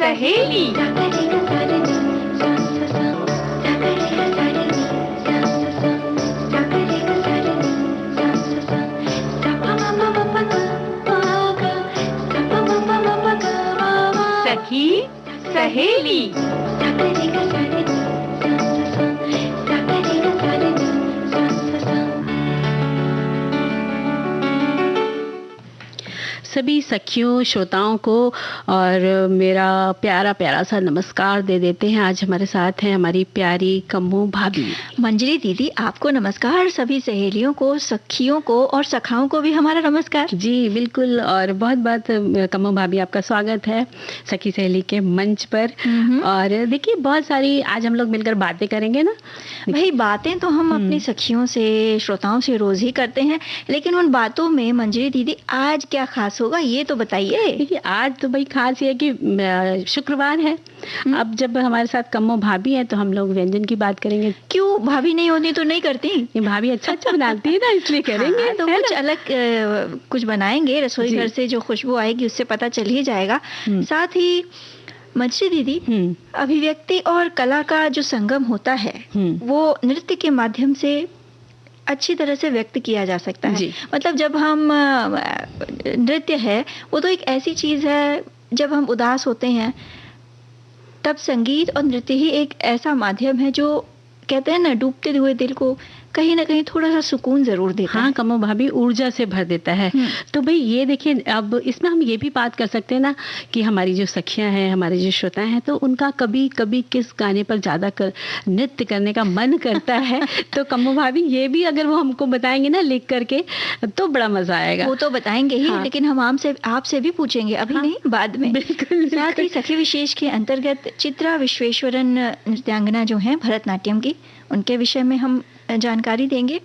सहेली। सखी सहेली। सभी सखियों श्रोताओं को और मेरा प्यारा प्यारा सा नमस्कार दे देते हैं। आज हमारे साथ हैं हमारी प्यारी कम्मू भाभी। मंजरी दीदी आपको नमस्कार, सभी सहेलियों को, सखियों को और सखाओं को भी हमारा नमस्कार। जी बिल्कुल, और बहुत बहुत कम्मू भाभी आपका स्वागत है सखी सहेली के मंच पर। और देखिए बहुत सारी आज हम लोग मिलकर बातें करेंगे ना। भाई बातें तो हम अपनी सखियों से, श्रोताओं से रोज ही करते हैं, लेकिन उन बातों में मंजरी दीदी आज क्या खास होगा ये तो बताइए। देखिए आज तो भाई खास ये है कि शुक्रवार है। अब जब हमारे साथ कम्मो भाभी है तो हम लोग व्यंजन की बात करेंगे। क्यों भाभी नहीं होती तो नहीं करती? ये भाभी अच्छा अच्छा बनाती है ना, इसलिए करेंगे। हाँ, तो कुछ अलग कुछ बनाएंगे। रसोई घर से जो खुशबू आएगी उससे पता चल ही जाएगा। साथ ही मंजरी दीदी, अभिव्यक्ति और कला का जो संगम होता है वो नृत्य के माध्यम से अच्छी तरह से व्यक्त किया जा सकता है। मतलब जब हम नृत्य है वो तो एक ऐसी चीज है, जब हम उदास होते हैं तब संगीत और नृत्य ही एक ऐसा माध्यम है जो कहते हैं ना, डूबते हुए दिल को कहीं ना कहीं थोड़ा सा सुकून जरूर देता है। हाँ कम्मो भाभी, ऊर्जा से भर देता है। तो भाई ये देखिए, अब इसमें हम ये भी बात कर सकते हैं ना कि हमारी जो सखियां हैं, हमारे जो श्रोता हैं, तो उनका कभी कभी किस गाने पर ज्यादा नृत्य करने का मन करता है। तो कम्मो भाभी ये भी अगर वो हमको बताएंगे ना लिख करके तो बड़ा मजा आएगा। वो तो बताएंगे ही, लेकिन हम आपसे भी पूछेंगे, अभी नहीं, बाद में। बिल्कुल। साथ ही सखी विशेष के अंतर्गत चित्रा विश्वेश्वरन नृत्यांगना जो है भरतनाट्यम की, उनके विषय में हम जानकारी देंगे।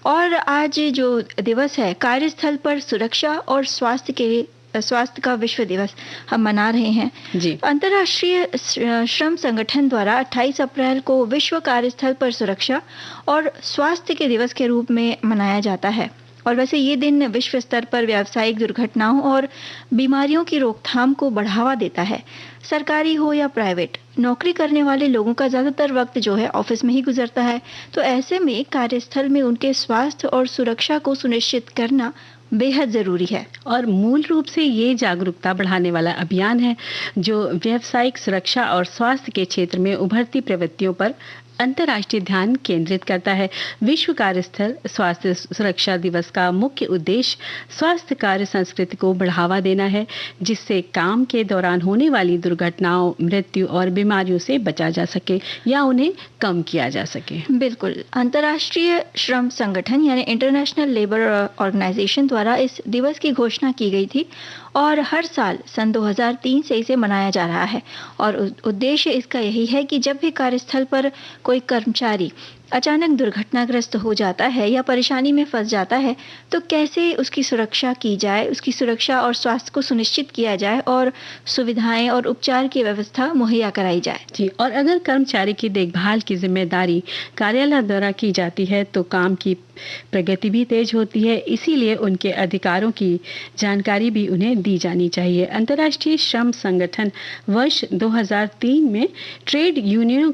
और आज जो दिवस है कार्यस्थल पर सुरक्षा और स्वास्थ्य का विश्व दिवस हम मना रहे हैं। अंतर्राष्ट्रीय श्रम संगठन द्वारा 28 अप्रैल को विश्व कार्यस्थल पर सुरक्षा और स्वास्थ्य के दिवस के रूप में मनाया जाता है। और वैसे ये दिन विश्व स्तर पर व्यावसायिक दुर्घटनाओं और बीमारियों की रोकथाम को बढ़ावा देता है। सरकारी हो या प्राइवेट, नौकरी करने वाले लोगों का ज़्यादातर वक्त जो है ऑफिस में ही गुजरता है। तो ऐसे में कार्यस्थल में उनके स्वास्थ्य और सुरक्षा को सुनिश्चित करना बेहद ज़रूरी है। और मूल रूप से ये जागरूकता बढ़ाने वाला अभियान है जो व्यावसायिक सुरक्षा और स्वास्थ्य के क्षेत्र में उभरती प्रवृत्तियों पर अंतर्राष्ट्रीय ध्यान केंद्रित करता है। विश्व कार्यस्थल स्वास्थ्य सुरक्षा दिवस का मुख्य उद्देश्य स्वास्थ्य कार्य संस्कृति को बढ़ावा देना है, जिससे काम के दौरान होने वाली दुर्घटनाओं, मृत्यु और बीमारियों से बचा जा सके या उन्हें कम किया जा सके। बिल्कुल। अंतर्राष्ट्रीय श्रम संगठन यानी इंटरनेशनल लेबर ऑर्गेनाइजेशन द्वारा इस दिवस की घोषणा की गई थी और हर साल सन 2003 से इसे मनाया जा रहा है। और उद्देश्य इसका यही है कि जब भी कार्यस्थल पर कोई कर्मचारी अचानक दुर्घटनाग्रस्त हो जाता है या परेशानी में फंस जाता है तो कैसे उसकी सुरक्षा की जाए, उसकी सुरक्षा और स्वास्थ्य को सुनिश्चित किया जाए और सुविधाएं और उपचार की व्यवस्था मुहैया कराई जाए। जी, और अगर कर्मचारी की देखभाल की जिम्मेदारी कार्यालय द्वारा की जाती है तो काम की प्रगति भी तेज होती है, इसीलिए उनके अधिकारों की जानकारी भी उन्हें दी जानी चाहिए। अंतर्राष्ट्रीय श्रम संगठन वर्ष 2003 में ट्रेड यूनियनों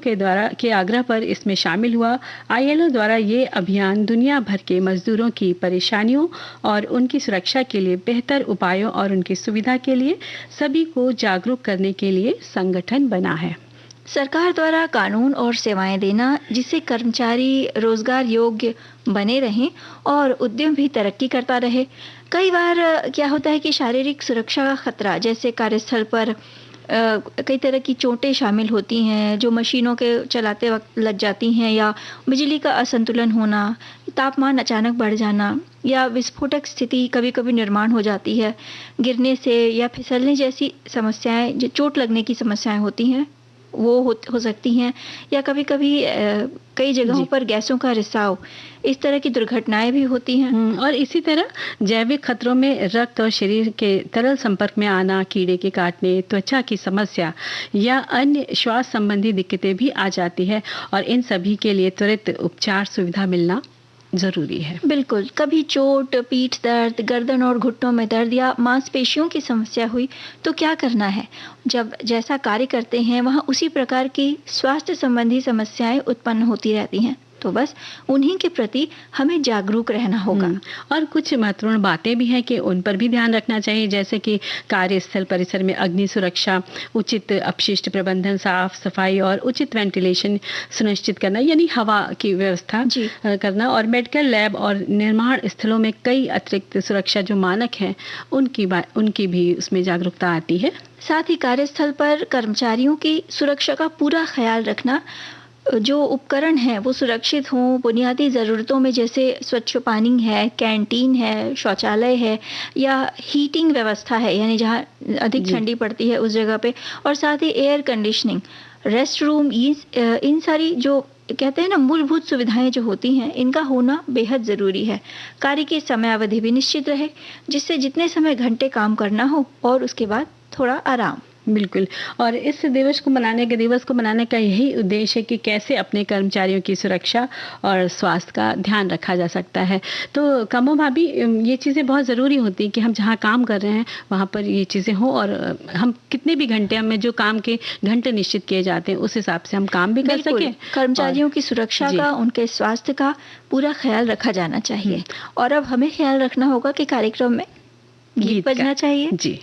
के आग्रह पर इसमें शामिल हुआ। ILO द्वारा ये अभियान दुनिया भर के मजदूरों की परेशानियों और उनकी सुरक्षा के लिए बेहतर उपायों और उनकी सुविधा के लिए सभी को जागरूक करने के लिए संगठन बना है। सरकार द्वारा कानून और सेवाएं देना जिससे कर्मचारी रोजगार योग्य बने रहें और उद्यम भी तरक्की करता रहे। कई बार क्या होता है कि शारीरिक सुरक्षा का खतरा, जैसे कार्यस्थल पर कई तरह की चोटें शामिल होती हैं जो मशीनों के चलाते वक्त लग जाती हैं, या बिजली का असंतुलन होना, तापमान अचानक बढ़ जाना या विस्फोटक स्थिति कभी कभी निर्माण हो जाती है। गिरने से या फिसलने जैसी समस्याएं, जो चोट लगने की समस्याएं होती हैं वो हो सकती हैं, या कभी कभी कई जगहों पर गैसों का रिसाव, इस तरह की दुर्घटनाएं भी होती हैं। और इसी तरह जैविक खतरों में रक्त और शरीर के तरल संपर्क में आना, कीड़े के काटने, त्वचा की समस्या या अन्य श्वास संबंधी दिक्कतें भी आ जाती है और इन सभी के लिए त्वरित उपचार सुविधा मिलना ज़रूरी है। बिल्कुल, कभी चोट, पीठ दर्द, गर्दन और घुटनों में दर्द या मांसपेशियों की समस्या हुई तो क्या करना है? जब जैसा कार्य करते हैं वहाँ उसी प्रकार की स्वास्थ्य संबंधी समस्याएं उत्पन्न होती रहती हैं, तो बस उन्हीं के प्रति हमें जागरूक रहना होगा। और कुछ महत्वपूर्ण बातें भी हैं कि उन पर भी ध्यान रखना चाहिए, जैसे कि कार्यस्थल परिसर में अग्नि सुरक्षा, उचित अपशिष्ट प्रबंधन, साफ सफाई और उचित वेंटिलेशन सुनिश्चित करना, यानी हवा की व्यवस्था करना। और मेडिकल लैब और निर्माण स्थलों में कई अतिरिक्त सुरक्षा जो मानक हैं उनकी भी उसमें जागरूकता आती है। साथ ही कार्यस्थल पर कर्मचारियों की सुरक्षा का पूरा ख्याल रखना, जो उपकरण हैं वो सुरक्षित हों, बुनियादी ज़रूरतों में जैसे स्वच्छ पानी है, कैंटीन है, शौचालय है या हीटिंग व्यवस्था है, यानी जहाँ अधिक ठंडी पड़ती है उस जगह पे, और साथ ही एयर कंडीशनिंग, रेस्ट रूम, इन सारी जो कहते हैं ना मूलभूत सुविधाएं जो होती हैं, इनका होना बेहद ज़रूरी है। कार्य की समयावधि भी निश्चित रहे, जिससे जितने समय घंटे काम करना हो और उसके बाद थोड़ा आराम। बिल्कुल। और इस दिवस को मनाने का यही उद्देश्य है कि कैसे अपने कर्मचारियों की सुरक्षा और स्वास्थ्य का ध्यान रखा जा सकता है। तो कमो भाभी, ये चीज़ें बहुत ज़रूरी होती हैं कि हम जहाँ काम कर रहे हैं वहाँ पर ये चीज़ें हों, और हम कितने भी घंटे, हमें जो काम के घंटे निश्चित किए जाते हैं उस हिसाब से हम काम भी कर सकें। कर्मचारियों की सुरक्षा का, उनके स्वास्थ्य का पूरा ख्याल रखा जाना चाहिए। और अब हमें ख्याल रखना होगा कि कार्यक्रम में गीत बजना चाहिए। जी।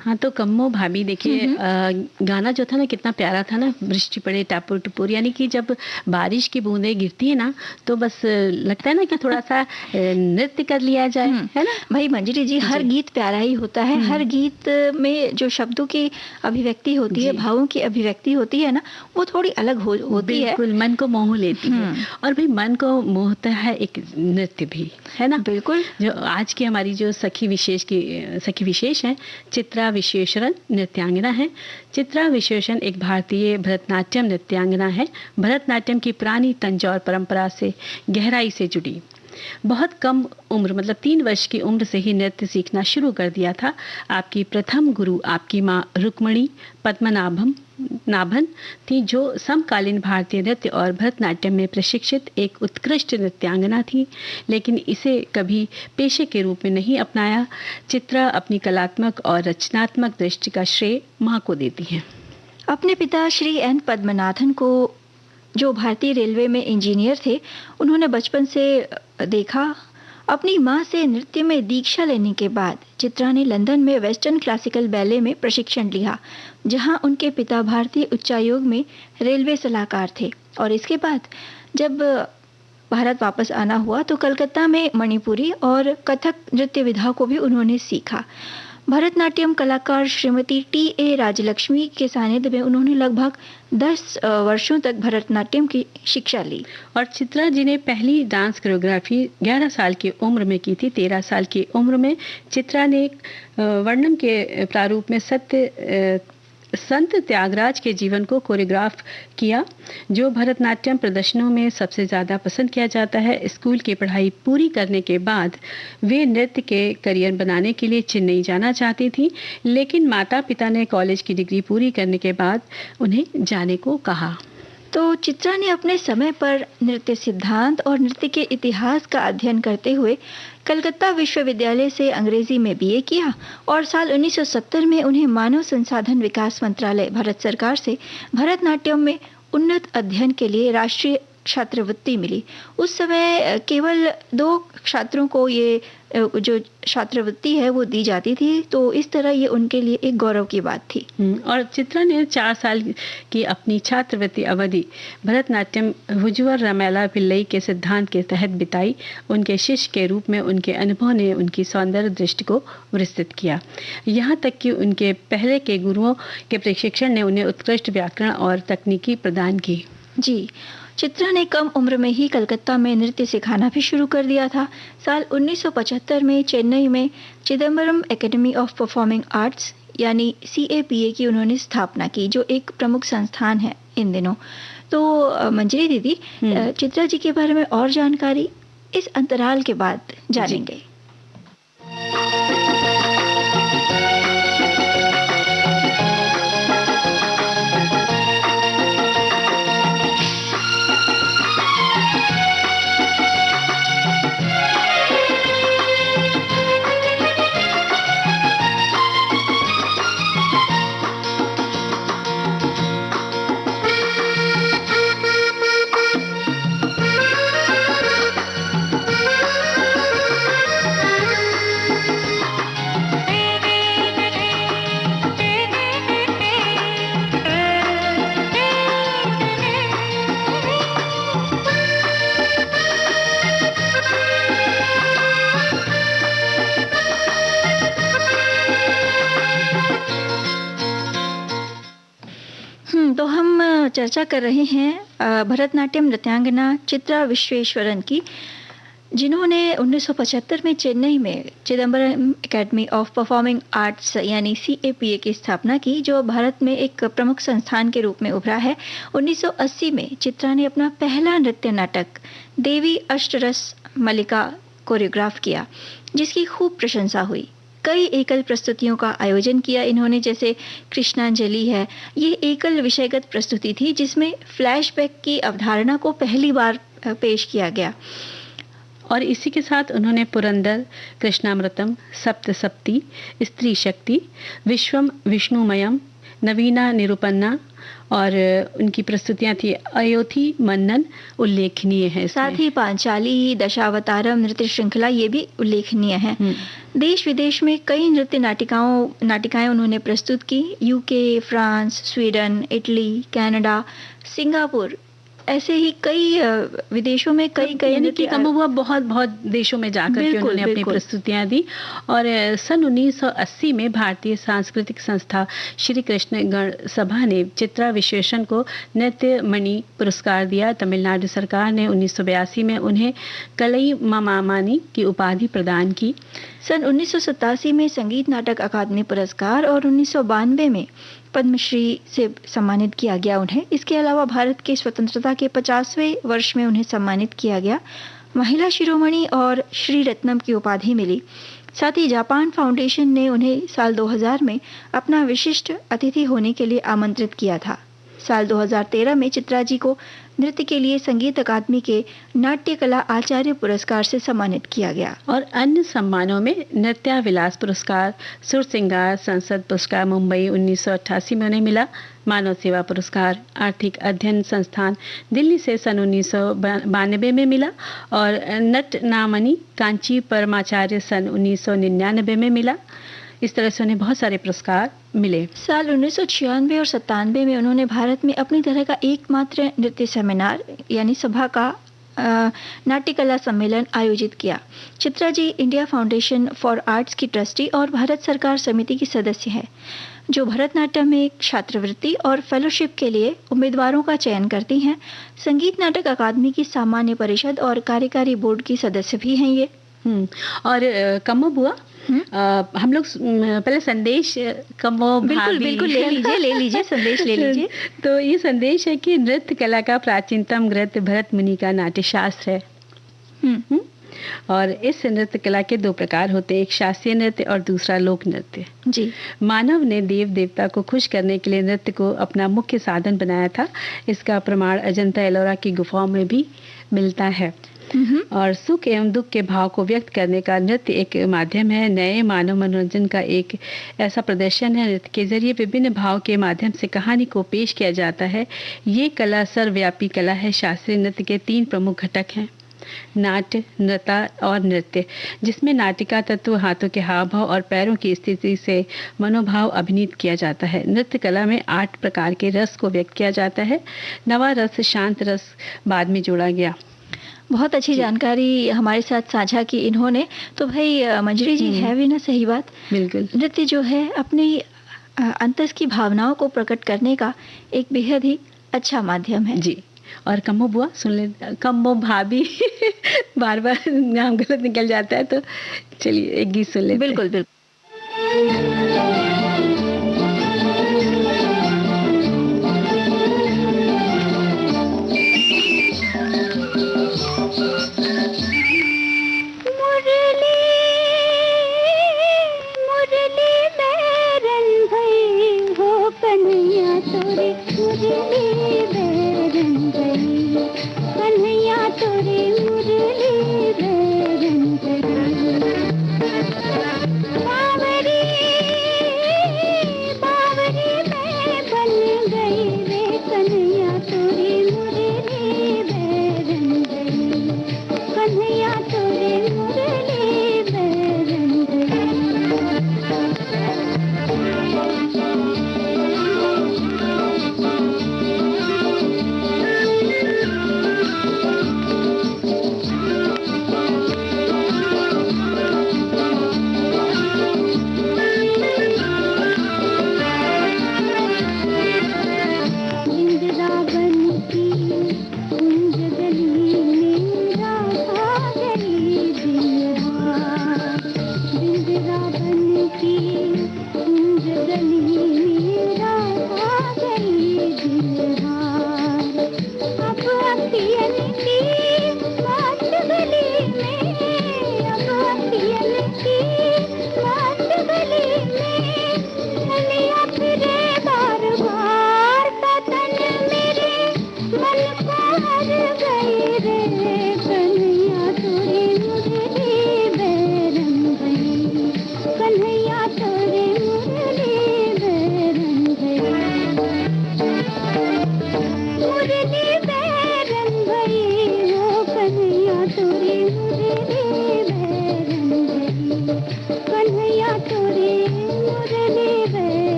हाँ, तो कम्मो भाभी देखिए गाना जो था ना कितना प्यारा था ना, वृष्टि पड़े टापुर टुपुर, यानी कि जब बारिश की बूंदें गिरती है ना तो बस लगता है ना कि थोड़ा सा नृत्य कर लिया जाए, है ना भाई मंजरी जी। हर गीत प्यारा ही होता है, हर गीत में जो शब्दों की अभिव्यक्ति होती है, भावों की अभिव्यक्ति होती है ना, वो थोड़ी अलग होती है, बिल्कुल मन को मोह लेती है। और भाई मन को मोहता है एक नृत्य भी, है ना। बिल्कुल। जो आज की हमारी जो सखी विशेष है, चित्रा विश्वेश्वरन नृत्यांगना है। चित्रा विश्वेश्वरन एक भारतीय भरतनाट्यम नृत्यांगना है। भरतनाट्यम की पुरानी तंजौर परंपरा से गहराई से जुड़ी। बहुत कम उम्र मतलब 3 वर्ष की उम्र से ही नृत्य सीखना शुरू कर दिया था। आपकी प्रथम गुरु आपकी माँ रुक्मणी पद्मनाभन थी, जो समकालीन भारतीय नृत्य और भरतनाट्यम में प्रशिक्षित एक उत्कृष्ट नृत्यांगना थी, लेकिन इसे कभी पेशे के रूप में नहीं अपनाया। चित्रा अपनी कलात्मक और रचनात्मक दृष्टि का श्रेय माँ को देती हैं। अपने पिता श्री एन पद्मनाभन को, जो भारतीय रेलवे में इंजीनियर थे, उन्होंने बचपन से देखा। अपनी मां से नृत्य में दीक्षा लेने के बाद चित्रा ने लंदन में वेस्टर्न क्लासिकल बैले में प्रशिक्षण लिया, जहां उनके पिता भारतीय उच्चायोग में रेलवे सलाहकार थे। और इसके बाद जब भारत वापस आना हुआ तो कलकत्ता में मणिपुरी और कथक नृत्य विधा को भी उन्होंने सीखा। भरतनाट्यम कलाकार श्रीमती टी.ए. राजलक्ष्मी के सानिध्य में उन्होंने लगभग 10 वर्षों तक भरतनाट्यम की शिक्षा ली। और चित्रा जी ने पहली डांस कोरियोग्राफी 11 साल की उम्र में की थी। 13 साल की उम्र में चित्रा ने वर्णम के प्रारूप में संत त्यागराज के जीवन को कोरियोग्राफ किया, जो भरतनाट्यम प्रदर्शनों में सबसे ज़्यादा पसंद किया जाता है। स्कूल की पढ़ाई पूरी करने के बाद वे नृत्य के करियर बनाने के लिए चेन्नई जाना चाहती थी, लेकिन माता पिता ने कॉलेज की डिग्री पूरी करने के बाद उन्हें जाने को कहा। तो चित्रा ने अपने समय पर नृत्य सिद्धांत और नृत्य के इतिहास का अध्ययन करते हुए कलकत्ता विश्वविद्यालय से अंग्रेजी में बीए किया और साल 1970 में उन्हें मानव संसाधन विकास मंत्रालय भारत सरकार से भरतनाट्यम में उन्नत अध्ययन के लिए राष्ट्रीय छात्रवृत्ति मिली। उस समय केवल 2 छात्रों को ये जो छात्रवृत्ति है वो दी जाती थी, तो इस तरह ये उनके लिए एक गौरव की बात थी। और चित्रा ने 4 साल की अपनी छात्रवृत्ति अवधि भरतनाट्यम हुजुवर रमेला पिल्लई के सिद्धांत के तहत बिताई। उनके शिष्य के रूप में उनके अनुभव ने उनकी सौंदर्य दृष्टि को विस्तृत किया, यहाँ तक कि उनके पहले के गुरुओं के प्रशिक्षण ने उन्हें उत्कृष्ट व्याकरण और तकनीकी प्रदान की। जी, चित्रा ने कम उम्र में ही कलकत्ता में नृत्य सिखाना भी शुरू कर दिया था। साल 1975 में चेन्नई में Chidambaram academy of performing arts यानी CAPA की उन्होंने स्थापना की, जो एक प्रमुख संस्थान है इन दिनों। तो मंजरी दीदी, चित्रा जी के बारे में और जानकारी इस अंतराल के बाद जानेंगे। तो हम चर्चा कर रहे हैं भरतनाट्यम नृत्यांगना चित्रा विश्वेश्वरन की, जिन्होंने 1975 में चेन्नई में Chidambaram academy of performing arts यानी CAPA की स्थापना की, जो भारत में एक प्रमुख संस्थान के रूप में उभरा है। 1980 में चित्रा ने अपना पहला नृत्य नाटक देवी अष्टरस मल्लिका कोरियोग्राफ किया, जिसकी खूब प्रशंसा हुई। कई एकल प्रस्तुतियों का आयोजन किया इन्होंने, जैसे कृष्णांजलि है। ये एकल विषयगत प्रस्तुति थी जिसमें फ्लैशबैक की अवधारणा को पहली बार पेश किया गया। और इसी के साथ उन्होंने पुरंदर, कृष्णामृतम, सप्तसप्ती, स्त्री शक्ति, विश्वम विष्णुमयम, नवीना निरूपन्ना और उनकी प्रस्तुतियां थी अयोधी मन्नन उल्लेखनीय है। साथ ही पांचाली, दशावतारम नृत्य श्रृंखला ये भी उल्लेखनीय है। देश विदेश में कई नृत्य नाटिकाएं उन्होंने प्रस्तुत की। UK, France, Sweden, Italy, Canada, Singapore, ऐसे ही कई विदेशों में कई नृत्य कमबुआ बहुत देशों में जाकर के उन्होंने अपनी प्रस्तुतियां दी। और सन 1980 में भारतीय सांस्कृतिक संस्था श्री कृष्ण गण सभा ने चित्रा विश्वेश्वरन को नृत्य मणि पुरस्कार दिया। तमिलनाडु सरकार ने 1982 में उन्हें कलई मामानी की उपाधि प्रदान की। सन 1987 में संगीत नाटक अकादमी पुरस्कार और 1992 में पद्मश्री से सम्मानित किया गया उन्हें। इसके अलावा भारत के स्वतंत्रता के 50वें वर्ष में उन्हें सम्मानित किया गया। महिला शिरोमणि और श्री रत्नम की उपाधि मिली। साथ ही जापान फाउंडेशन ने उन्हें साल 2000 में अपना विशिष्ट अतिथि होने के लिए आमंत्रित किया था। साल 2013 में चित्रा जी को नृत्य के लिए संगीत अकादमी के नाट्य कला आचार्य पुरस्कार से सम्मानित किया गया। और अन्य सम्मानों में नृत्या विलास पुरस्कार, सुर सिंगार संसद पुरस्कार मुंबई 1988 में उन्हें मिला। मानव सेवा पुरस्कार आर्थिक अध्ययन संस्थान दिल्ली से सन 1992 में मिला। और नटनामणि कांची परमाचार्य सन 1999 में मिला। इस तरह से उन्हें बहुत सारे पुरस्कार मिले। साल 1996 और 97 में उन्होंने भारत में अपनी तरह का एकमात्र नृत्य सेमिनार यानी सभा का नाट्य कला सम्मेलन आयोजित किया। Chitra ji India foundation for arts की ट्रस्टी और भारत सरकार समिति की सदस्य है, जो भरतनाट्यम में छात्रवृत्ति और फेलोशिप के लिए उम्मीदवारों का चयन करती हैं। संगीत नाटक अकादमी की सामान्य परिषद और कार्यकारी बोर्ड की सदस्य भी हैं ये। और कम्मो बुआ, हम लोग पहले संदेश कम्मो बिल्कुल ले लीजिए संदेश ले लीजिए। तो ये संदेश है कि नृत्य कला का प्राचीनतम ग्रंथ भरत मुनि का नाट्य शास्त्र है। और इस नृत्य कला के दो प्रकार होते हैं, एक शास्त्रीय नृत्य और दूसरा लोक नृत्य। जी। मानव ने देव देवता को खुश करने के लिए नृत्य को अपना मुख्य साधन बनाया था। इसका प्रमाण अजंता एलोरा की गुफाओं में भी मिलता है। और सुख एवं दुख के भाव को व्यक्त करने का नृत्य एक माध्यम है। नए मानव मनोरंजन का एक ऐसा प्रदर्शन है। नृत्य के जरिए विभिन्न भाव के माध्यम से कहानी को पेश किया जाता है। ये कला सर्वव्यापी कला है। शास्त्रीय नृत्य के 3 प्रमुख घटक हैं, नाट्य, नृत्य और नृत्य, जिसमें नाटिका तत्व हाथों के हाव भाव और पैरों की स्थिति से मनोभाव अभिनीत किया जाता है। नृत्य कला में 8 प्रकार के रस को व्यक्त किया जाता है। नवा रस, शांत रस बाद में जोड़ा गया। बहुत अच्छी जानकारी हमारे साथ साझा की इन्होंने। तो भाई मंजरी जी, है भी ना सही बात? बिल्कुल। नृत्य जो है अपनी अंतस की भावनाओं को प्रकट करने का एक बेहद ही अच्छा माध्यम है। जी। और कम्मो बुआ सुन ले, कम्मो भाभी बार बार नाम गलत निकल जाता है, तो चलिए एक गीत सुन लेते हैं। बिल्कुल बिल्कुल।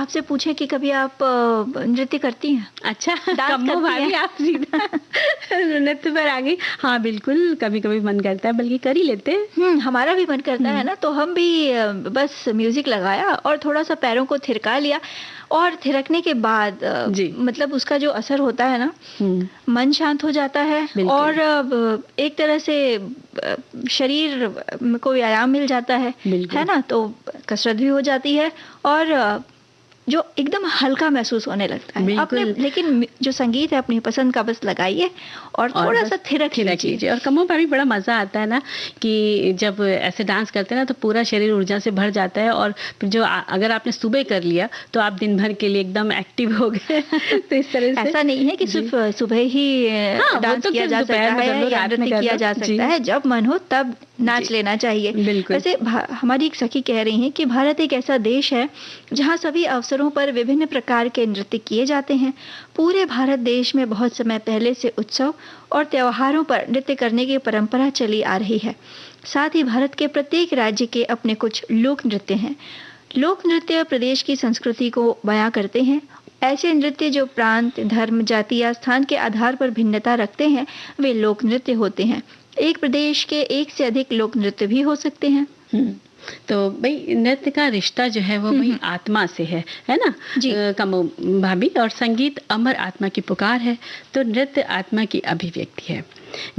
आपसे पूछें कि कभी आप नृत्य करती हैं? अच्छा, डांस कम्मो करती भाभी हैं? आप सीधा नृत्य पर आ गई। हाँ बिल्कुल, कभी कभी मन करता है, बल्कि कर ही लेते हैं। हमारा भी मन करता है ना, तो हम भी बस म्यूजिक लगाया और थोड़ा सा पैरों को थिरका लिया, और थिरकने के बाद जी। मतलब उसका जो असर होता है ना, मन शांत हो जाता है, बिल्कुल। और एक तरह से शरीर को व्यायाम मिल जाता है बिल्कुल। ना, तो कसरत भी हो जाती है और जो एकदम हल्का महसूस होने लगता है। बिल्कुल। अपने लेकिन जो संगीत है अपनी पसंद का बस लगाइए और थोड़ा बस सा थिरक लीजिए। और कमो भाभी बड़ा मजा आता है ना कि जब ऐसे डांस करते हैं ना तो पूरा शरीर ऊर्जा से भर जाता है, और फिर जो अगर आपने सुबह कर लिया तो आप दिन भर के लिए एकदम एक्टिव हो गए। तो इस तरह से ऐसा नहीं है कि सिर्फ सुबह ही डांस तो किया जा सकता है या नृत्य किया जा सकता है, जब मन हो तब नाच लेना चाहिए। बिल्कुल। वैसे हमारी एक सखी कह रही हैं कि भारत एक ऐसा देश है जहाँ सभी अवसरों पर विभिन्न प्रकार के नृत्य किए जाते हैं। पूरे भारत देश में बहुत समय पहले से उत्सव और त्योहारों पर नृत्य करने की परंपरा चली आ रही है। साथ ही भारत के प्रत्येक राज्य के अपने कुछ लोक नृत्य हैं। लोक नृत्य प्रदेश की संस्कृति को बयां करते हैं। ऐसे नृत्य जो प्रांत, धर्म, जाति या स्थान के आधार पर भिन्नता रखते हैं, वे लोक नृत्य होते हैं। एक प्रदेश के एक से अधिक लोक नृत्य भी हो सकते हैं। तो भाई नृत्य का रिश्ता जो है वो भाई आत्मा से है ना जी। कमो भाभी, और संगीत अमर आत्मा की पुकार है, तो नृत्य आत्मा की अभिव्यक्ति है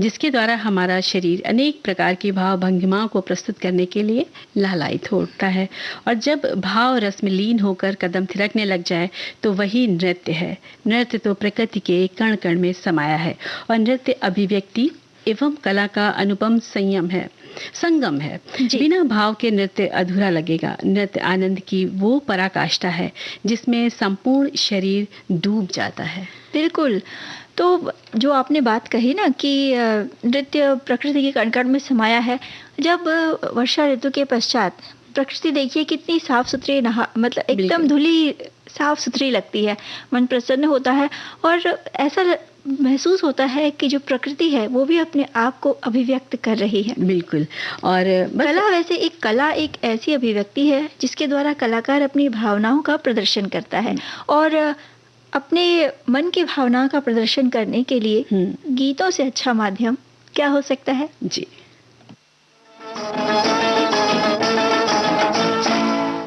जिसके द्वारा हमारा शरीर अनेक प्रकार की भाव भंगिमाओं को प्रस्तुत करने के लिए लालायित होता है, और जब भाव रस में लीन होकर कदम थिरकने लग जाए तो वही नृत्य है। नृत्य तो प्रकृति के कण कण में समाया है, और नृत्य अभिव्यक्ति एवं कला का अनुपम संगम है। बिना भाव के नृत्य अधूरा लगेगा। नृत्य आनंद की वो पराकाष्ठा है जिसमें संपूर्ण शरीर डूब जाता है। बिल्कुल। तो जो आपने बात कही ना कि नृत्य प्रकृति के कण कण में समाया है, जब वर्षा ऋतु के पश्चात प्रकृति देखिए कितनी साफ सुथरी मतलब एकदम धुली साफ सुथरी लगती है, मन प्रसन्न होता है और ऐसा महसूस होता है कि जो प्रकृति है वो भी अपने आप को अभिव्यक्त कर रही है। बिल्कुल। और कला वैसे एक ऐसी अभिव्यक्ति है जिसके द्वारा कलाकार अपनी भावनाओं का प्रदर्शन करता है, और अपने मन की भावनाओं का प्रदर्शन करने के लिए गीतों से अच्छा माध्यम क्या हो सकता है। जी।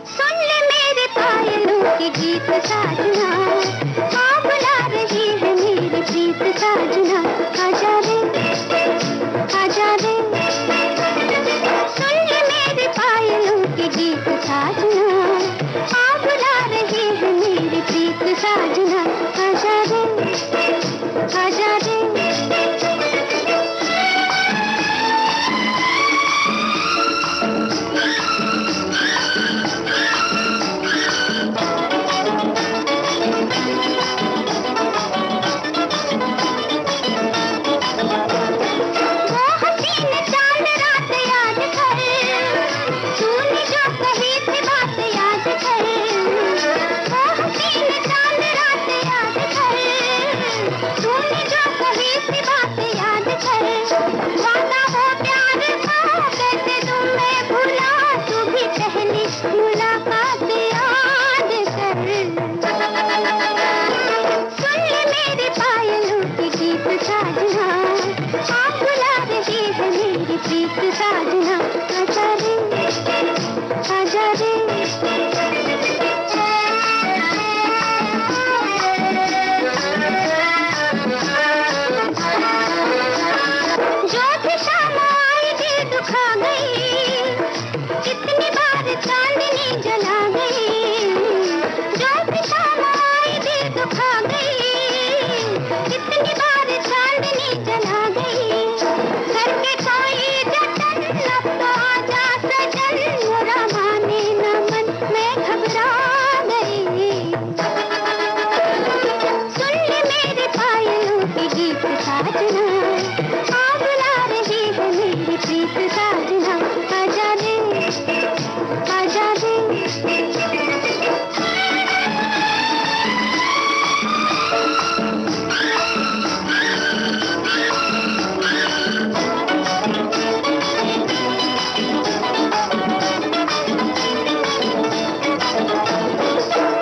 सुन ले मेरे पायलों के गीत साजना, हाँ बुला रही है मेरी प्रीत साजना, आजा रे आजा रे। सुन ले मेरे पायलों के गीत साजना, हाँ बुला रही है मेरी प्रीत साजना, आजा रे आजा रे।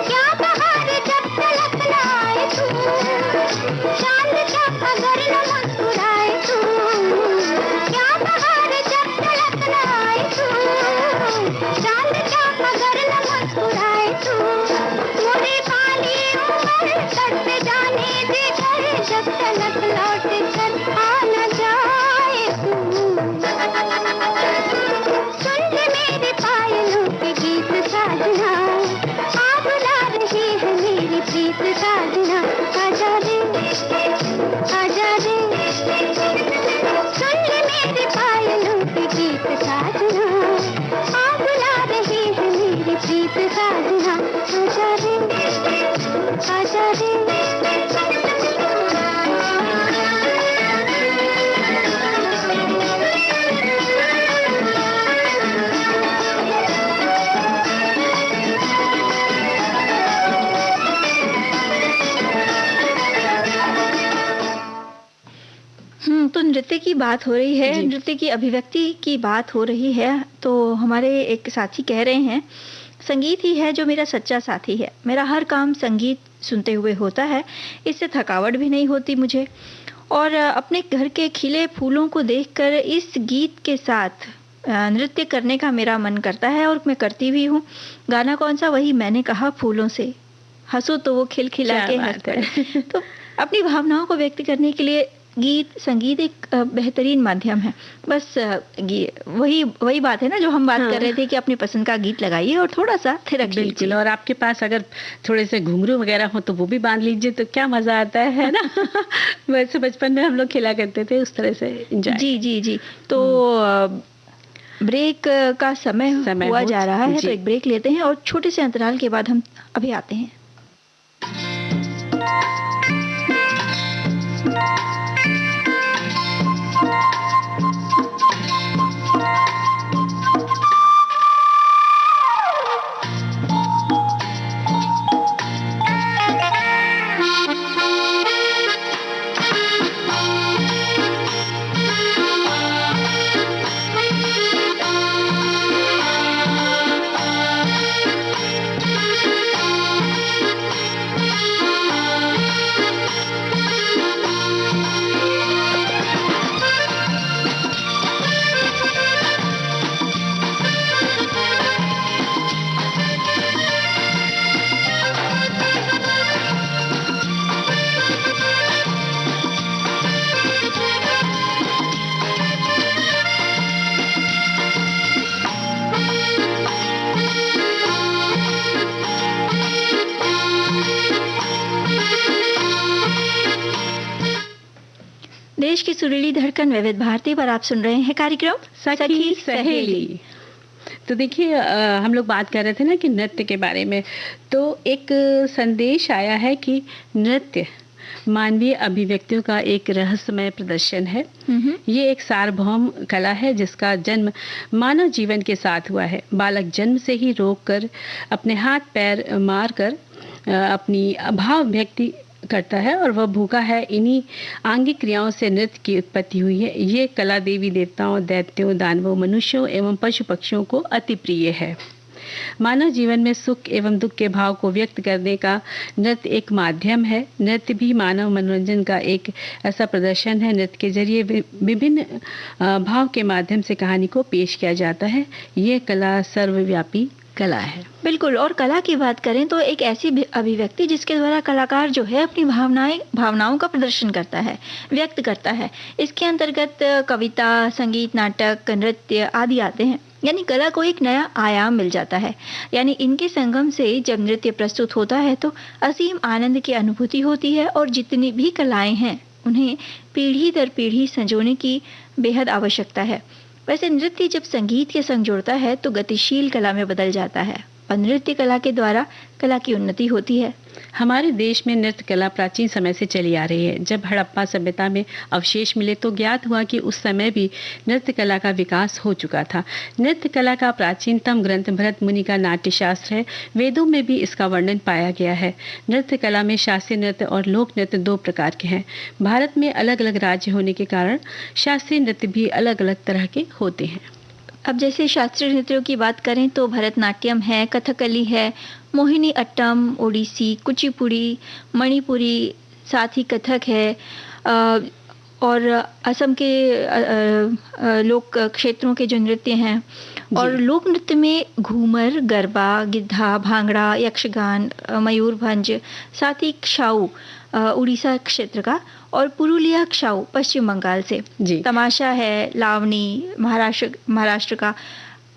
क्या तो नृत्य की बात हो रही है, नृत्य की अभिव्यक्ति की बात हो रही है, तो हमारे एक साथी कह रहे हैं, संगीत ही है जो मेरा सच्चा साथी है। मेरा हर काम संगीत सुनते हुए होता है, इससे थकावट भी नहीं होती मुझे। और अपने घर के खिले फूलों को देखकर इस गीत के साथ नृत्य करने का मेरा मन करता है और मैं करती भी हूँ। गाना कौन सा? वही मैंने कहा फूलों से हंसो तो वो खिलखिला के हंस पड़े। तो अपनी भावनाओं को व्यक्त करने के लिए संगीत एक बेहतरीन माध्यम है। बस वही बात है ना जो हम बात कर रहे थे कि अपनी पसंद का गीत लगाइए और थोड़ा सा थिरक लीजिए। बिल्कुल, और आपके पास अगर थोड़े से घुंघरू वगैरह हो तो वो भी बांध लीजिए, तो क्या मजा आता है ना। वैसे बचपन में हम लोग खेला करते थे उस तरह से एंजॉय। जी। तो ब्रेक का समय हुआ जा रहा है, तो एक ब्रेक लेते हैं और छोटे से अंतराल के बाद हम अभी आते हैं। देश की सुरीली धड़कन विविध भारती पर आप सुन रहे हैं कार्यक्रम सखी सहेली। तो देखिए, हम लोग बात कर रहे थे ना कि नृत्य के बारे में, तो एक संदेश आया है कि नृत्य मानवीय अभिव्यक्तियों का एक रहस्यमय प्रदर्शन है। ये एक सार्वभौम कला है जिसका जन्म मानव जीवन के साथ हुआ है। बालक जन्म से ही रोक कर अपने हाथ पैर मार कर अपनी भाव व्यक्ति करता है और वह भूखा है। इन्हीं आंगिक क्रियाओं से नृत्य की उत्पत्ति हुई है। ये कला देवी देवताओं, दैत्यों, दानवों, मनुष्यों एवं पशु पक्षियों को अति प्रिय है। मानव जीवन में सुख एवं दुख के भाव को व्यक्त करने का नृत्य एक माध्यम है। नृत्य भी मानव मनोरंजन का एक ऐसा प्रदर्शन है। नृत्य के जरिए विभिन्न भाव के माध्यम से कहानी को पेश किया जाता है। ये कला सर्वव्यापी कला है। बिल्कुल, और कला की बात करें तो एक ऐसी अभिव्यक्ति जिसके द्वारा कलाकार जो है अपनी भावनाओं का प्रदर्शन करता है, व्यक्त करता है। इसके अंतर्गत कविता, संगीत, नाटक, नृत्य आदि आते हैं। यानी कला को एक नया आयाम मिल जाता है। यानी इनके संगम से जब नृत्य प्रस्तुत होता है तो असीम आनंद की अनुभूति होती है और जितनी भी कलाएं हैं उन्हें पीढ़ी दर पीढ़ी संजोने की बेहद आवश्यकता है। वैसे नृत्य जब संगीत के संग जुड़ता है तो गतिशील कला में बदल जाता है और नृत्य कला के द्वारा कला की उन्नति होती है। हमारे देश में नृत्य कला प्राचीन समय से चली आ रही है। जब हड़प्पा सभ्यता में अवशेष मिले तो ज्ञात हुआ कि उस समय भी नृत्य कला का विकास हो चुका था। नृत्य कला का प्राचीनतम ग्रंथ भरत मुनि का नाट्य शास्त्र है। वेदों में भी इसका वर्णन पाया गया है। नृत्य कला में शास्त्रीय नृत्य और लोक नृत्य दो प्रकार के हैं। भारत में अलग अलग राज्य होने के कारण शास्त्रीय नृत्य भी अलग अलग तरह के होते हैं। अब जैसे शास्त्रीय नृत्यों की बात करें तो भरतनाट्यम है, कथकली है, मोहिनी अट्टम, ओडिसी, कुचिपुड़ी, मणिपुरी, साथ ही कथक है और असम के लोक क्षेत्रों के जो नृत्य हैं। और लोक नृत्य में घूमर, गरबा, गिद्धा, भांगड़ा, यक्षगान, मयूरभंज, साथ ही क्षाऊ उड़ीसा क्षेत्र का और पुरुलिया क्षाऊ पश्चिम बंगाल से, तमाशा है, लावनी महाराष्ट्र का,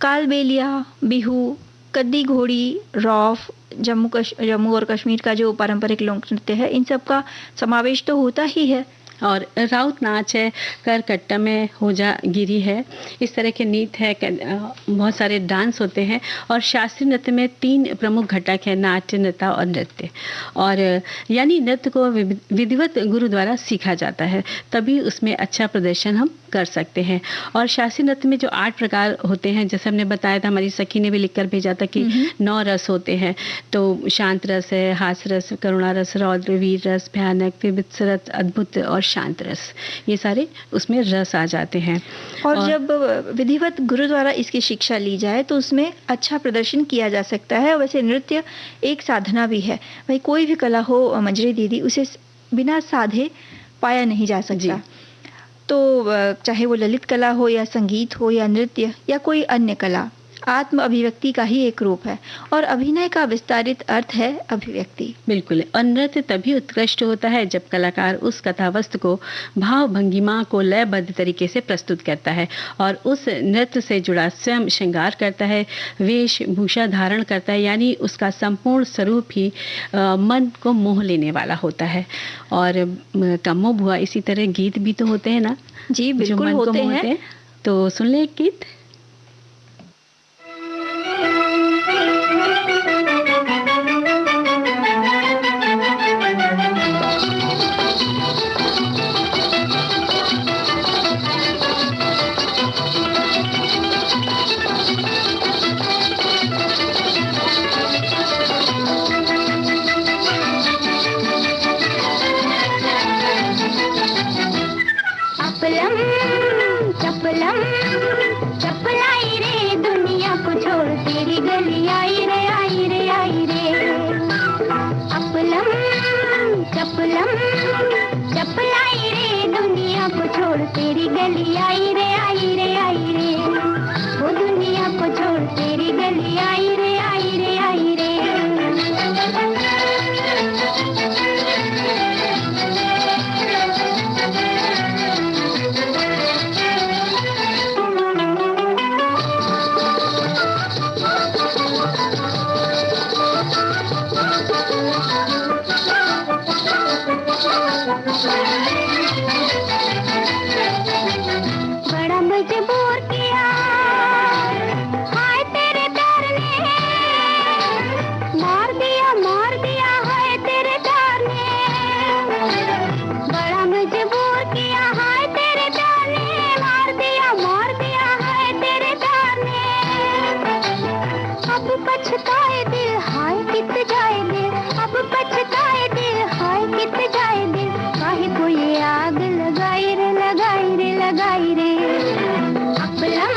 कालबेलिया, बिहू, कद्दी घोड़ी, रौफ जम्मू और कश्मीर का जो पारंपरिक लोक नृत्य है, इन सब का समावेश तो होता ही है। और राउत नाच है, करकट्टा में होजा गिरी है, इस तरह के नृत्य है, बहुत सारे डांस होते हैं। और शास्त्रीय नृत्य में 3 प्रमुख घटक है, नाट्य, नृत्य और नृत्य। और यानी नृत्य को विधिवत गुरु द्वारा सीखा जाता है, तभी उसमें अच्छा प्रदर्शन हम कर सकते हैं। और शास्त्रीय नृत्य में जो 8 प्रकार होते हैं, जैसे हमने बताया था, हमारी सखी ने भी लिखकर भेजा था कि 9 रस होते हैं। तो शांत रस है, हास्य रस, करुणा रस, रौद्र, वीर रस, भयानक, विभत्स रस, अद्भुत और शांत रस, ये सारे उसमें रस आ जाते हैं। और जब विधिवत गुरु द्वारा इसकी शिक्षा ली जाए तो उसमें अच्छा प्रदर्शन किया जा सकता है। वैसे नृत्य एक साधना भी है, भाई कोई भी कला हो मंजरी दीदी, उसे बिना साधे पाया नहीं जा सकता। तो चाहे वो ललित कला हो या संगीत हो या नृत्य या कोई अन्य कला, आत्म अभिव्यक्ति का ही एक रूप है और अभिनय का विस्तारित अर्थ है अभिव्यक्ति। बिल्कुल। और नृत्य तभी उत्कृष्ट होता है जब कलाकार उस कथा वस्तु को भाव भंगिमा को लयबद्ध तरीके से प्रस्तुत करता है और उस नृत्य से जुड़ा स्वयं श्रृंगार करता है, वेशभूषा धारण करता है, यानी उसका संपूर्ण स्वरूप ही मन को मोह लेने वाला होता है। और कम्मो बुआ, इसी तरह गीत भी तो होते हैं ना? जी बिल्कुल होते हैं। तो सुन ले एक गीत। चपलम चपलाई रे दुनिया को छोड़, तेरी गली आई रे आई रे आई रे। अपलम चपलम चपलाई रे दुनिया को छोड़, तेरी गली आई रे आई रे आई रे। वो दुनिया को छोड़, तेरी गली आई रे आई रे आई रे। बड़ा मजबूर किया हाय तेरे प्यार ने, मार दिया हाय तेरे प्यार ने। बड़ा मजबूर किया हाय तेरे प्यार ने, मार दिया हाय तेरे प्यार ने। अब पछताए दिल हाय कित जाए दिल, अब पछताए दिल हाय कित जाए दिल। काहे को ये आग लगाई रे लगाई रे लगाई रे। अपलम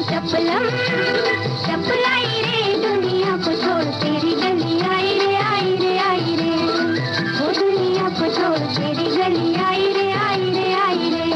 चपलम चपलाई रे दुनिया को छोड़, तेरी गली आई रे आई रे आई रे। वो दुनिया को छोड़, तेरी गली आई रे आई रे आई रे।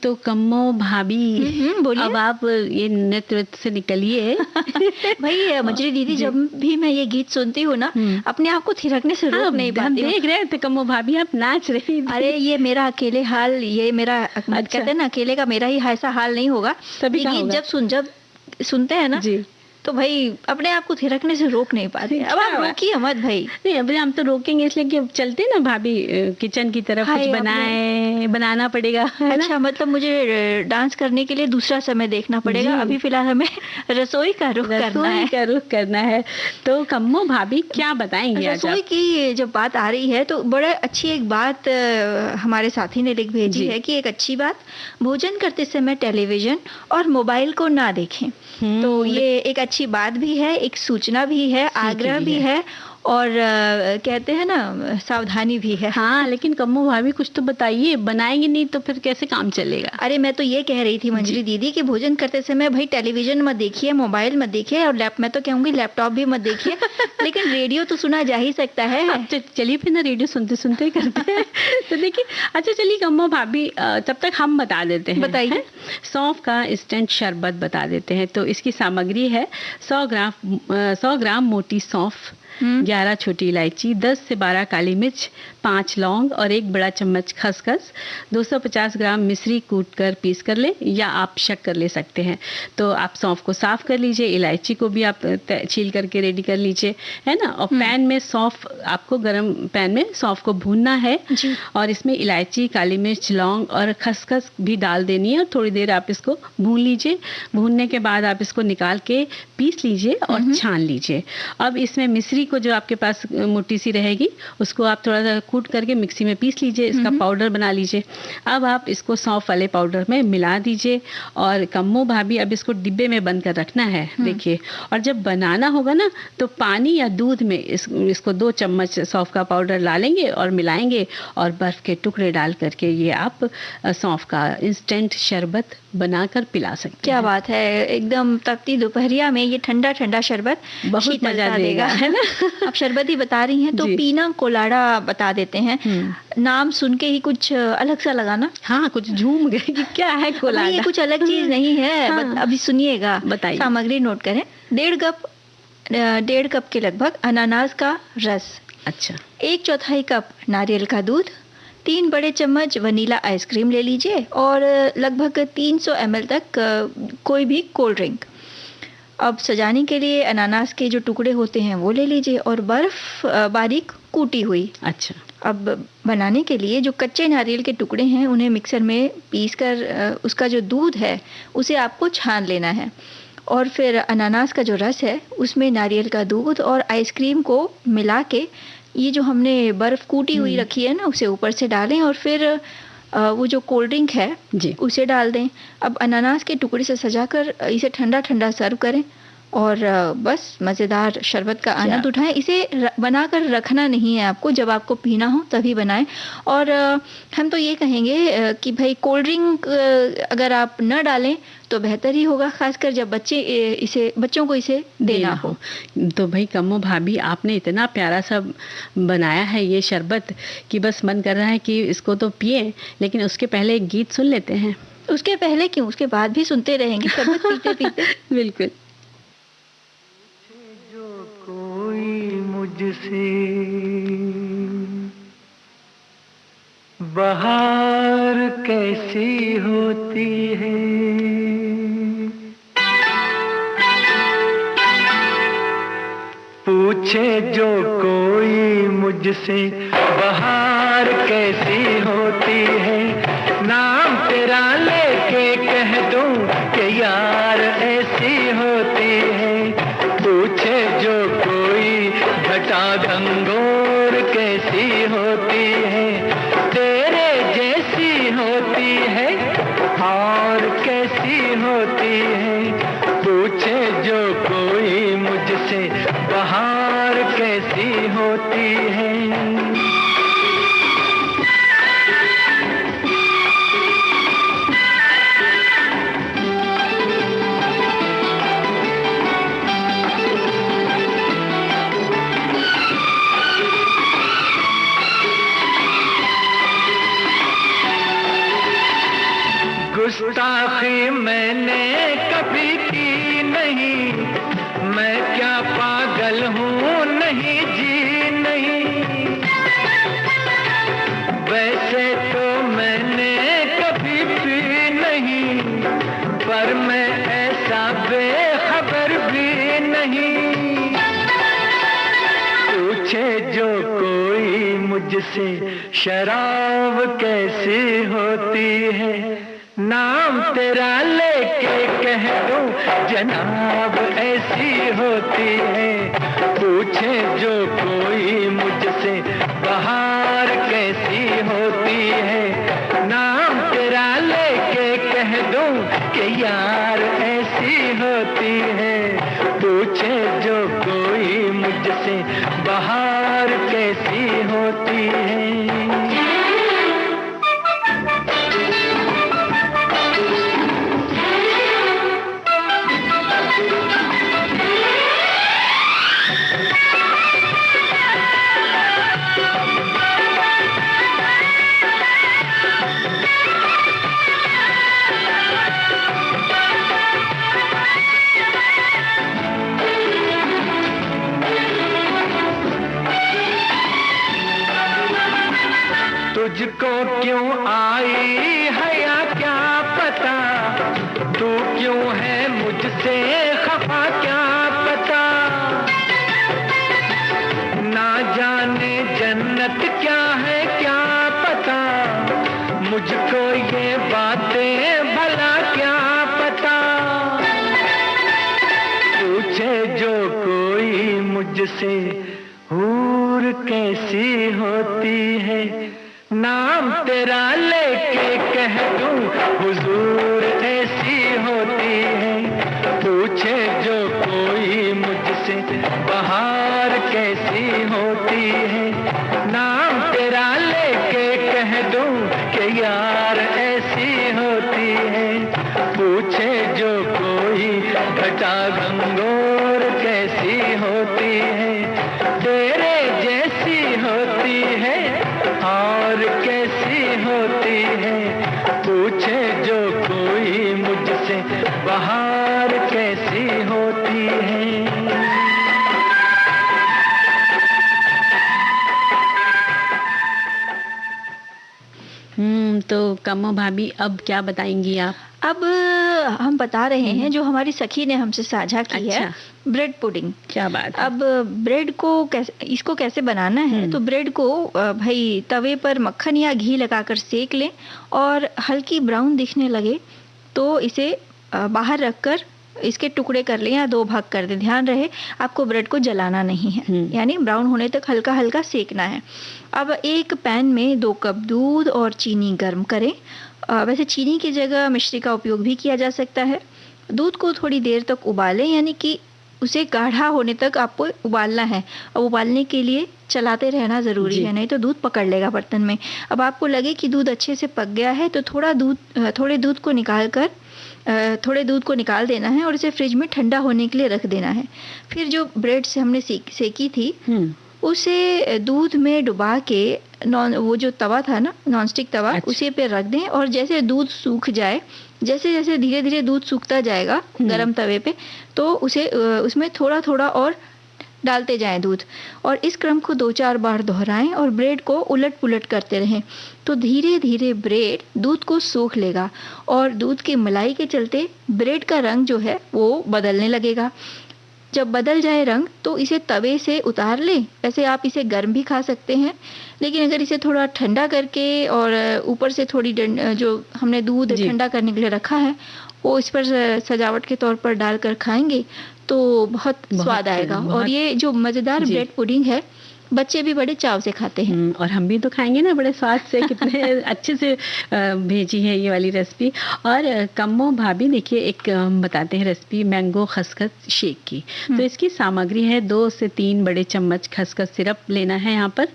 तो कम्मो भाभी, बोलिए। अब आप ये नृत्य से निकलिए। भाई मंजरी दीदी, जब भी मैं ये गीत सुनती हूँ ना, अपने आप को थिरकने से रोक नहीं पाती हूँ। हम देख रहे थे कम्मो भाभी आप नाच रही थी। अरे ये मेरा अकेले हाल, ये मेरा कहते हैं ना, अकेले का मेरा ही ऐसा हाल नहीं होगा। सभी का गीत होगा। जब सुनते हैं ना जी, तो भाई अपने आप को थिरकने से रोक नहीं पाते। अब आप रोकिए मत भाई। नहीं अभी हम तो रोकेंगे, इसलिए कि चलते ना भाभी किचन की तरफ, कुछ बनाना पड़ेगा। अच्छा, मतलब मुझे डांस करने के लिए दूसरा समय देखना पड़ेगा। अभी फिलहाल हमें रसोई का रुख करना है। तो कम्मो भाभी क्या बताएंगे? रसोई की जब बात आ रही है तो बड़ा अच्छी एक बात हमारे साथी ने लिख भेजी है कि एक अच्छी बात, भोजन करते समय टेलीविजन और मोबाइल को ना देखें। तो ये एक अच्छी बात भी है, एक सूचना भी है, आग्रह भी है, और कहते हैं ना सावधानी भी है। हाँ, लेकिन कम्मो भाभी कुछ तो बताइए, बनाएंगे नहीं तो फिर कैसे काम चलेगा? अरे मैं तो ये कह रही थी मंजरी दीदी कि भोजन करते समय भाई टेलीविजन मत देखिए, मोबाइल मत देखिए, और मैं तो कहूँगी लैपटॉप भी मत देखिए। लेकिन रेडियो तो सुना जा ही सकता है। चलिए फिर ना रेडियो सुनते सुनते करते हैं। तो देखिए, अच्छा चलिए कम्मो भाभी, तब तक हम बता देते हैं। बताइए। सौंफ का इंस्टेंट शरबत बता देते हैं। तो इसकी सामग्री है 100 ग्राम मोटी सौंफ, 11 छोटी इलायची, 10 से 12 काली मिर्च, 5 लौंग और 1 बड़ा चम्मच खसखस, 250 ग्राम मिश्री कूट कर पीस कर ले, या आप शक्कर ले सकते हैं। तो आप सौंफ को साफ कर लीजिए, इलायची को भी आप छील करके रेडी कर लीजिए, है ना। और पैन में सौंफ, आपको गरम पैन में सौंफ को भूनना है, और इसमें इलायची, काली मिर्च, लौंग और खसखस भी डाल देनी है, और थोड़ी देर आप इसको भून लीजिए। भूनने के बाद आप इसको निकाल के पीस लीजिए और छान लीजिए। अब इसमें मिश्री को, जो आपके पास मोटी सी रहेगी, उसको आप थोड़ा सा कूट करके मिक्सी में पीस लीजिए, इसका पाउडर बना लीजिए। अब आप इसको सौंफ वाले पाउडर में मिला दीजिए, और कम्मो भाभी अब इसको डिब्बे में बंद कर रखना है, देखिए। और जब बनाना होगा ना, तो पानी या दूध में इसको 2 चम्मच सौंफ का पाउडर डालेंगे और मिलाएंगे, और बर्फ के टुकड़े डाल करके ये आप सौंफ का इंस्टेंट शरबत बनाकर पिला सकते हैं। क्या बात है, एकदम तपती दोपहरिया में ये ठंडा ठंडा शरबत बहुत मजा देगा, है ना। आप शरबत ही बता रही हैं तो पीना कोलाडा बता देते हैं। नाम सुन के ही कुछ अलग सा लगा ना। हाँ, कुछ झूम गए कि क्या है कोलाडा। ये कुछ अलग चीज नहीं है। हाँ। अभी सुनिएगा, बताइए। सामग्री नोट करें। 1.5 कप के लगभग अनानास का रस। अच्छा। 1/4 कप नारियल का दूध, 3 बड़े चम्मच वनीला आइसक्रीम ले लीजिए, और लगभग 300 ml तक कोई भी कोल्ड ड्रिंक। अब सजाने के लिए अनानास के जो टुकड़े होते हैं वो ले लीजिए, और बर्फ बारीक कूटी हुई। अच्छा। अब बनाने के लिए जो कच्चे नारियल के टुकड़े हैं उन्हें मिक्सर में पीस कर उसका जो दूध है उसे आपको छान लेना है, और फिर अनानास का जो रस है उसमें नारियल का दूध और आइसक्रीम को मिला के, ये जो हमने बर्फ कूटी हुई रखी है ना, उसे ऊपर से डालें, और फिर वो जो कोल्ड ड्रिंक है उसे डाल दें। अब अनानास के टुकड़े से सजाकर इसे ठंडा ठंडा सर्व करें, और बस मज़ेदार शरबत का आनंद उठाएं। इसे बनाकर रखना नहीं है आपको, जब आपको पीना हो तभी बनाएं। और हम तो ये कहेंगे कि भाई कोल्ड ड्रिंक अगर आप न डालें तो बेहतर ही होगा, खासकर जब बच्चों को इसे देना हो। तो भाई कम्मो भाभी, आपने इतना प्यारा सा बनाया है ये शरबत कि बस मन कर रहा है कि इसको तो पिए, लेकिन उसके पहले एक गीत सुन लेते हैं। उसके पहले क्यों, उसके बाद भी सुनते रहेंगे शरबत पीते पीते। बिल्कुल। जो कोई मुझसे बहार कैसी होती है, पूछे जो कोई मुझसे बहार कैसी होती है, नाम तेरा लेके कह दूं कि यार ऐसी होती है। पूछे जो कोई घटा घंघोर कैसी होती है, तेरे जैसी होती है और कैसी होती है। पूछे जो कोई मुझसे बहार कैसी होती है। गुस्ताखी मैंने कभी की नहीं, मैं क्या पागल हूँ नहीं जी नहीं। वैसे तो मैंने कभी पी नहीं, पर मैं ऐसा बेखबर भी नहीं। पूछे जो कोई मुझसे शराब कैसी होती है, नाम तेरा लेके कह दूं जनाब ऐसी होती है। पूछे जो कोई मुझसे बहार कैसी होती है, नाम तेरा लेके कह दूं कि यार ऐसी होती है। पूछे जो कोई मुझसे बहार कैसी होती है। तुझको क्यों आई है या क्या पता, तू क्यों है मुझसे खफा क्या पता। ना जाने जन्नत क्या है क्या पता, मुझको ये बातें भला क्या पता। पूछे जो कोई मुझसे हूर कैसी होती है, नाम तेरा लेके कह दूं हुजूर ऐसी होती है। पूछे जो कोई मुझसे बहार कैसी होती है, नाम तेरा लेके कह दूं कि यार ऐसी होती है। पूछे जो कोई घटा गंगोर कैसी होती है, तेरे जैसी होती है और कैसी होती है। पूछे जो कोई मुझसे बहार कैसी होती है। तो कमो भाभी अब क्या बताएंगी आप? अब हम बता रहे हैं जो हमारी सखी ने हमसे साझा की है, ब्रेड पुडिंग। क्या बात है। अब ब्रेड को इसको कैसे बनाना है, तो ब्रेड को भाई तवे पर मक्खन या घी लगाकर सेक लें और हल्की ब्राउन दिखने लगे तो इसे बाहर रखकर इसके टुकड़े कर लें या 2 भाग कर दें। ध्यान रहे आपको ब्रेड को जलाना नहीं है, यानी ब्राउन होने तक हल्का हल्का सेकना है। अब एक पैन में 2 कप दूध और चीनी गर्म करें। वैसे चीनी की जगह मिश्री का उपयोग भी किया जा सकता है। दूध को थोड़ी देर तक उबालें, यानी कि उसे गाढ़ा होने तक आपको उबालना है। अब उबालने के लिए चलाते रहना ज़रूरी है, नहीं तो दूध पकड़ लेगा बर्तन में। अब आपको लगे कि दूध अच्छे से पक गया है तो थोड़े दूध को निकाल देना है और इसे फ्रिज में ठंडा होने के लिए रख देना है। फिर जो ब्रेड से हमने सेकी थी उसे दूध में डुबा के वो जो तवा था ना, नॉन स्टिक तवा, उसी पे रख दें और जैसे दूध सूख जाए, जैसे जैसे धीरे धीरे दूध सूखता जाएगा गरम तवे पे, तो उसमें थोड़ा थोड़ा और डालते जाएं दूध, और इस क्रम को 2-4 बार दोहराएं और ब्रेड को उलट पुलट करते रहें। तो धीरे धीरे ब्रेड दूध को सोख लेगा और दूध की मलाई के चलते ब्रेड का रंग जो है वो बदलने लगेगा। जब बदल जाए रंग तो इसे तवे से उतार लें। वैसे आप इसे गर्म भी खा सकते हैं, लेकिन अगर इसे थोड़ा ठंडा करके और ऊपर से थोड़ी जो हमने दूध ठंडा करने के लिए रखा है वो इस पर सजावट के तौर पर डालकर खाएंगे तो बहुत स्वाद आएगा। और ये जो मज़ेदार ब्रेड पुडिंग है बच्चे भी बड़े चाव से खाते हैं और हम भी तो खाएंगे ना बड़े स्वाद से। कितने अच्छे से भेजी है ये वाली रेसिपी। और कम्मो भाभी देखिए एक बताते हैं रेसिपी मैंगो खसखस शेक की। तो इसकी सामग्री है 2 से 3 बड़े चम्मच खसखस सिरप लेना है यहाँ पर,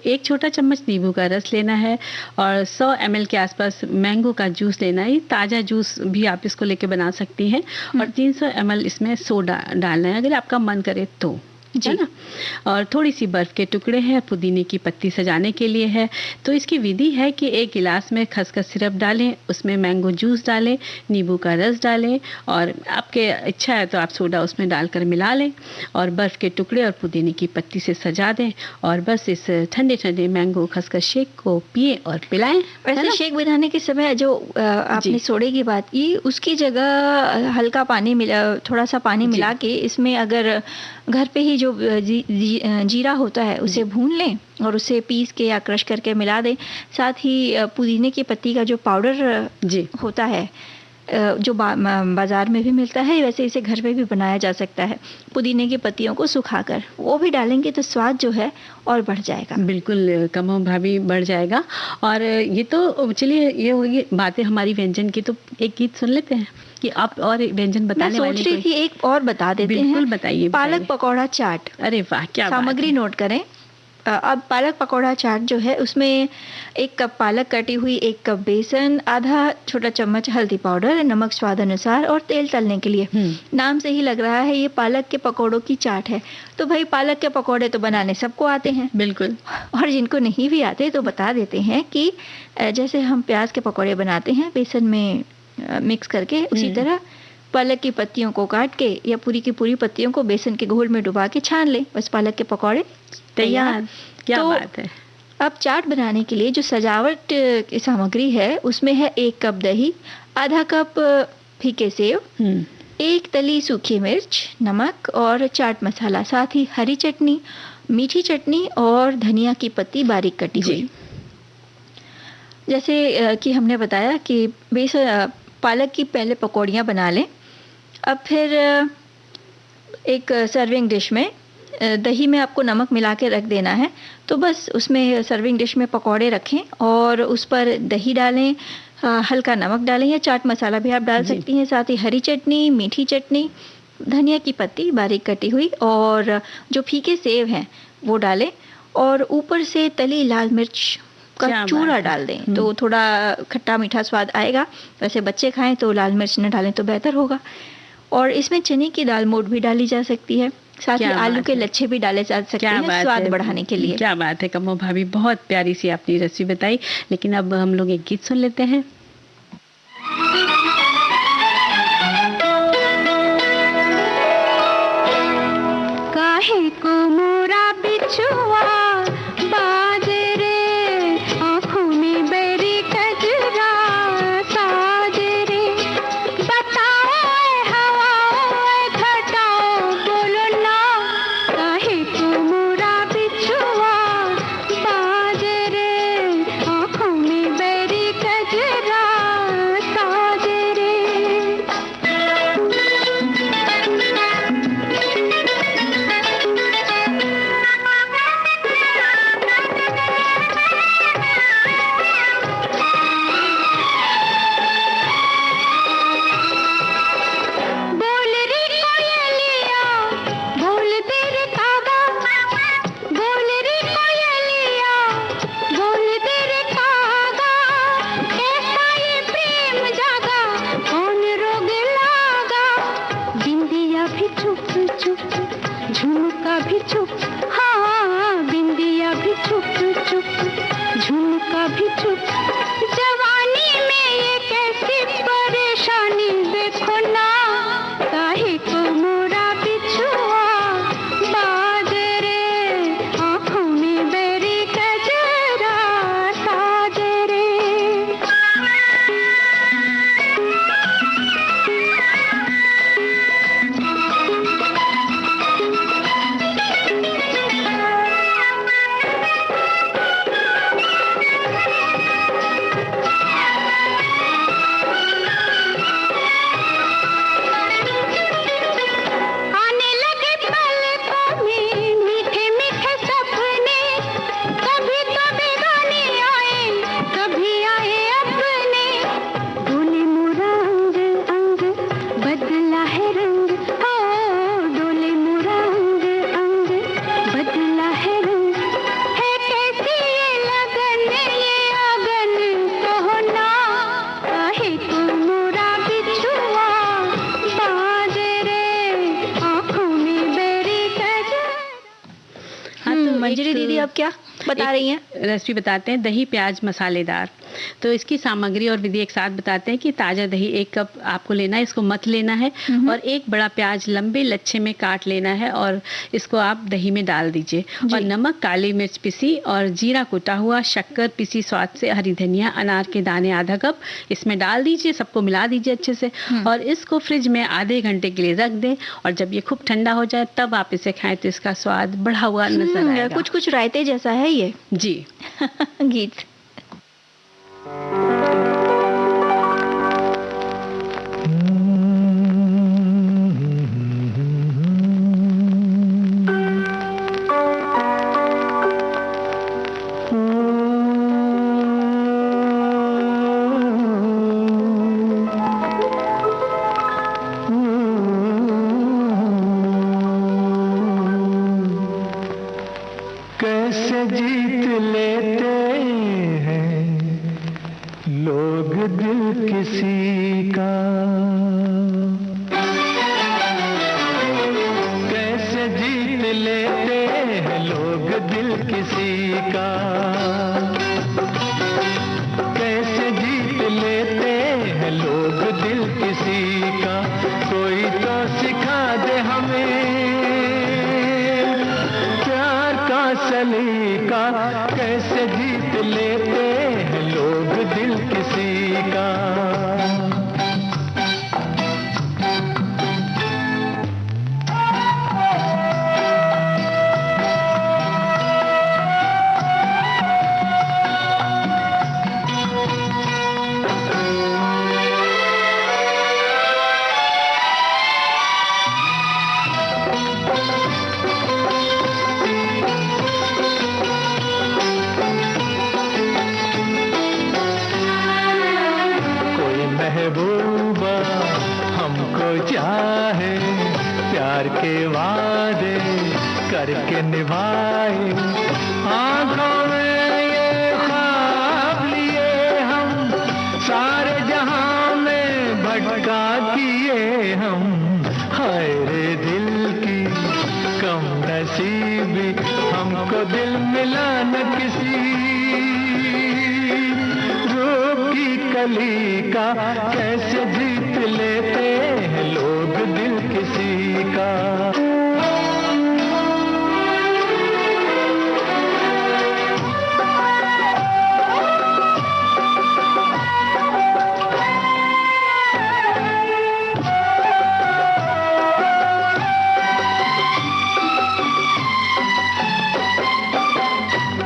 1 छोटा चम्मच नींबू का रस लेना है और 100 ml के आसपास मैंगो का जूस लेना है। ताज़ा जूस भी आप इसको लेके बना सकती हैं और 300 ml इसमें सोडा डालना है अगर आपका मन करे तो। है ना। और थोड़ी सी बर्फ के टुकड़े हैं, पुदीने की पत्ती सजाने के लिए है। तो इसकी विधि है कि एक गिलास में खसखस सिरप डालें, उसमें मैंगो जूस डालें, नींबू का रस डालें और आपके इच्छा है तो आप सोडा उसमें डालकर मिला लें और बर्फ के टुकड़े और पुदीने की पत्ती से सजा दें और बस इस ठंडे ठंडे मैंगो खसखस शेक को पिए और पिलाएं। वैसे शेक बनाने के समय जो आपने सोडे की बात की, उसकी जगह हल्का पानी मिला, थोड़ा सा पानी मिला के इसमें अगर घर पे ही जो जीरा होता है उसे भून लें और उसे पीस के या क्रश करके मिला दें। साथ ही पुदीने की पत्ती का जो पाउडर होता है जो बाजार में भी मिलता है, वैसे इसे घर पे भी बनाया जा सकता है। पुदीने की पत्तियों को सुखाकर वो भी डालेंगे तो स्वाद जो है और बढ़ जाएगा। बिल्कुल कमो भाभी, बढ़ जाएगा। और ये तो चलिए ये होगी बातें हमारी व्यंजन की, तो एक गीत सुन लेते हैं कि आप और व्यंजन बताने वाले। मैं सोच रही थी एक और बता देते हैं। बिल्कुल बताइए। पालक पकौड़ा चाट। अरे वाह, क्या सामग्री नोट करें। अब पालक पकौड़ा चाट जो है उसमें 1 कप पालक कटी हुई, 1 कप बेसन, आधा छोटा चम्मच हल्दी पाउडर, नमक स्वाद अनुसार और तेल तलने के लिए। नाम से ही लग रहा है ये पालक के पकौड़ों की चाट है। तो भाई पालक के पकौड़े तो बनाने सबको आते हैं। बिल्कुल। और जिनको नहीं भी आते तो बता देते हैं कि जैसे हम प्याज के पकौड़े बनाते हैं बेसन में मिक्स करके, उसी तरह पालक की पत्तियों को काट के या पूरी की पूरी पत्तियों को बेसन के घोल में डुबा के छान ले, बस पालक के पकौड़े तैयार। क्या बात है। अब चाट बनाने के लिए जो सजावट की सामग्री है उसमें है 1 कप दही, आधा कप फीके सेव, 1 तली सूखी मिर्च, नमक और चाट मसाला, साथ ही हरी चटनी, मीठी चटनी और धनिया की पत्ती बारीक कटी हुई। जैसे कि हमने बताया कि पालक की पहले पकौड़ियाँ बना लें। अब फिर एक सर्विंग डिश में दही में आपको नमक मिला के रख देना है, तो बस उसमें सर्विंग डिश में पकौड़े रखें और उस पर दही डालें, हल्का नमक डालें या चाट मसाला भी आप डाल सकती हैं, साथ ही हरी चटनी, मीठी चटनी, धनिया की पत्ती बारीक कटी हुई और जो फीके सेव हैं वो डालें और ऊपर से तली लाल मिर्च का चूरा डाल दें, तो थोड़ा खट्टा मीठा स्वाद आएगा। वैसे बच्चे खाएं तो लाल मिर्च न डालें तो बेहतर होगा। और इसमें चने की दाल मोठ भी डाली जा सकती है, साथ ही आलू के लच्छे भी डाले जा सकते हैं स्वाद बढ़ाने के लिए। क्या बात है कमो भाभी, बहुत प्यारी सी आपने रेसिपी बताई। लेकिन अब हम लोग एक गीत सुन लेते हैं। काहे को मोरा बिछुआ बाजरे, आँखों में बेरी कजरा साजरे, बताओ हवाओं घटाओ बोलो ना, काहे को मोरा बिछुआ बाजरे, आँखों में बेरी कजरा क्या बता रही हैं? रेसिपी बताते हैं, दही प्याज मसालेदार। तो इसकी सामग्री और विधि एक साथ बताते हैं कि ताज़ा दही 1 कप आपको लेना है, इसको मथ लेना है और 1 बड़ा प्याज लंबे लच्छे में काट लेना है और इसको आप दही में डाल दीजिए और नमक, काली मिर्च पिसी और जीरा कुटा हुआ, शक्कर पिसी स्वाद से, हरी धनिया, अनार के दाने आधा कप इसमें डाल दीजिए, सबको मिला दीजिए अच्छे से और इसको फ्रिज में आधे घंटे के लिए रख दें और जब ये खूब ठंडा हो जाए तब आप इसे खाएं तो इसका स्वाद बढ़ा हुआ नजर आएगा। कुछ रायते जैसा है ये। जी। गीत कैसे जीत लेते हैं लोग दिल किसी का, कैसे जीत लेते हैं लोग दिल किसी का, कैसे जीत लेते हैं लोग दिल किसी का, कोई तो सिखा दे हमें सलीका, कैसे जीत लेते हैं लोग दिल किसी का। महबूबा हमको चाहे, प्यार के वादे करके निभाए, आंखों में ये ख्वाब लिए हम, सारे जहां में भटका किए हम, हाय रे दिल की कम नसीबी, हमको दिल मिला न किसी कली का, कैसे जीत लेते हैं लोग दिल किसी का।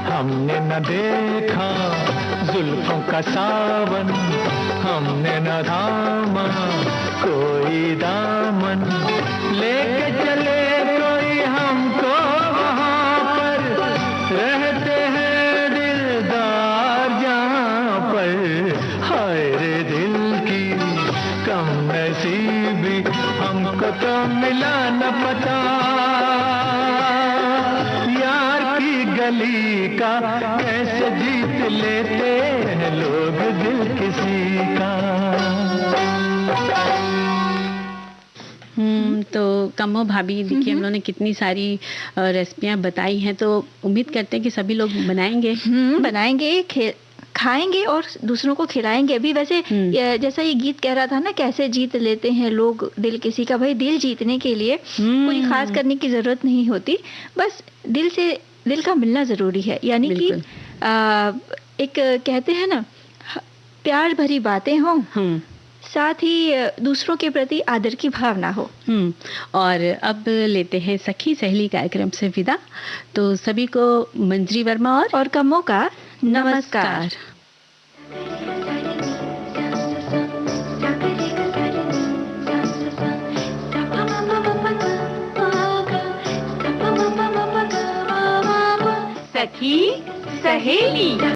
हमने न देखा जुल्फों का सावन, हमने न थामा कोई दामन, लेके चले कोई हमको वहाँ पर, रहते हैं दिलदार जहाँ पर, हाय रे दिल की कम नसीबी, हमको तो मिला न पता यार की गली का, कैसे जीत लेते हैं लोग दिल किसी का। तो कमो भाभी, देखिए हम लोगों ने कितनी सारी रेसिपियां बताई हैं, तो उम्मीद करते हैं कि सभी लोग बनाएंगे। बनाएंगे, खाएंगे और दूसरों को खिलाएंगे भी। वैसे जैसा ये गीत कह रहा था ना, कैसे जीत लेते हैं लोग दिल किसी का, भाई दिल जीतने के लिए कोई खास करने की जरूरत नहीं होती, बस दिल का मिलना जरूरी है। यानी कि एक कहते हैं ना, प्यार भरी बातें हों, साथ ही दूसरों के प्रति आदर की भावना हो। और अब लेते हैं सखी सहेली कार्यक्रम से विदा। तो सभी को मंजरी वर्मा और कमो का नमस्कार। सखी सहेली।